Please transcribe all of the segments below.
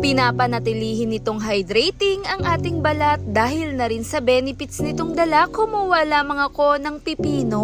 Pinapanatilihin nitong hydrating ang ating balat dahil na rin sa benefits nitong dala, kumuha lamang ako ng pipino.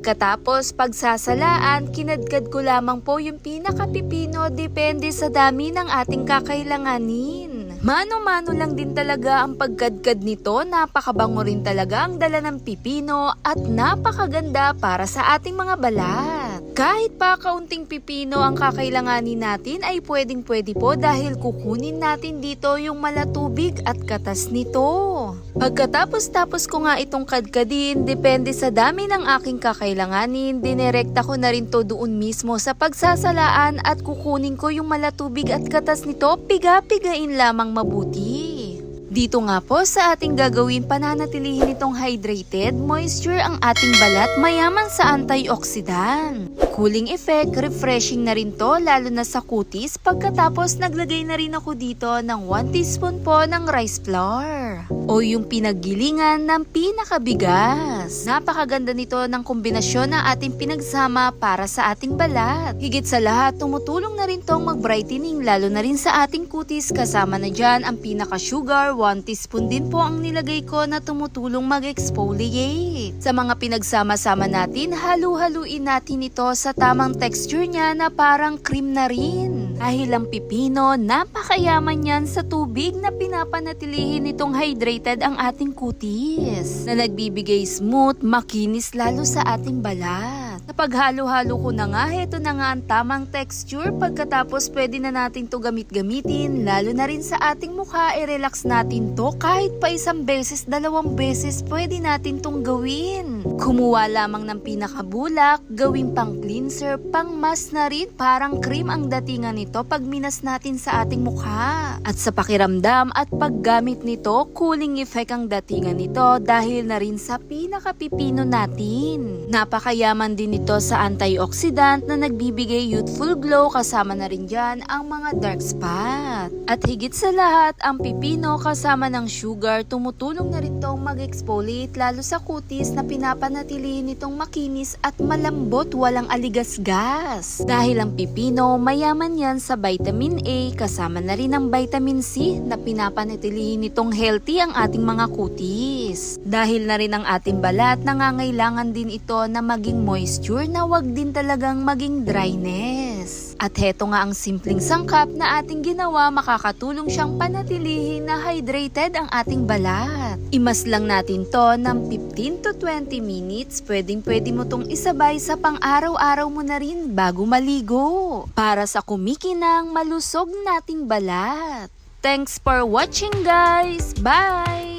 Katapos pagsasalaan, kinadkad ko lamang po yung pinaka-pipino depende sa dami ng ating kakailanganin. Mano-mano lang din talaga ang pagkadkad nito, napakabango rin talaga ang dala ng pipino at napakaganda para sa ating mga balat. Kahit pa kaunting pipino ang kakailanganin natin ay pwedeng-pwede po dahil kukunin natin dito yung malatubig at katas nito. Pagkatapos ko nga itong kadkadin, depende sa dami ng aking kakailanganin, dinirekta ko na rin to doon mismo sa pagsasalaan at kukunin ko yung malatubig at katas nito, piga-pigain lamang mabuti. Dito nga po sa ating gagawin, pananatilihin itong hydrated, moisture ang ating balat, mayaman sa antioxidant. Cooling effect, refreshing na rin to lalo na sa kutis. Pagkatapos naglagay na rin ako dito ng 1 teaspoon po ng rice flour o yung pinaggilingan ng pinakabigas. Napakaganda nito ng kombinasyon ng ating pinagsama para sa ating balat. Higit sa lahat, tumutulong na rin tong mag-brightening lalo na rin sa ating kutis. Kasama na dyan ang pinaka-sugar, 1 teaspoon din po ang nilagay ko na tumutulong mag-exfoliate. Sa mga pinagsama-sama natin, halu-haluin natin ito sa tamang texture niya na parang cream na rin. Dahil ang pipino, napakayaman yan sa tubig na pinapanatilihin nitong hydrated ang ating kutis. Na nagbibigay smooth, makinis lalo sa ating balat. Kapag halo-halo ko na nga, heto na nga ang tamang texture. Pagkatapos pwede na natin to gamit-gamitin, lalo na rin sa ating mukha, i-relax natin to. Kahit pa 1 beses, 2 beses, pwede natin tong gawin. Kumuha lamang ng pinakabulak, gawin pang cleanser, pang mask na rin, parang cream ang datingan nito pag minas natin sa ating mukha. At sa pakiramdam at paggamit nito, cooling effect ang datingan nito dahil na rin sa pinakapipino natin. Napakayaman din ito sa antioxidant na nagbibigay youthful glow, kasama na rin dyan ang mga dark spot. At higit sa lahat, ang pipino kasama ng sugar, tumutulong na rin itong mag-exfoliate lalo sa kutis na pinapanatilihin itong makinis at malambot, walang aligas-gas. Dahil ang pipino, mayaman yan sa vitamin A, kasama na rin ang vitamin C na pinapanatilihin itong healthy ang ating mga kutis. Dahil na rin ang ating balat, nangangailangan din ito na maging moisture na wag din talagang maging dryness. At heto nga ang simpleng sangkap na ating ginawa, makakatulong siyang panatilihin na hydrated ang ating balat. Imas lang natin to ng 15 to 20 minutes. Pwedeng-pwede mo tong isabay sa pang-araw-araw mo na rin bago maligo. Para sa kumikinang, malusog nating balat. Thanks for watching guys! Bye!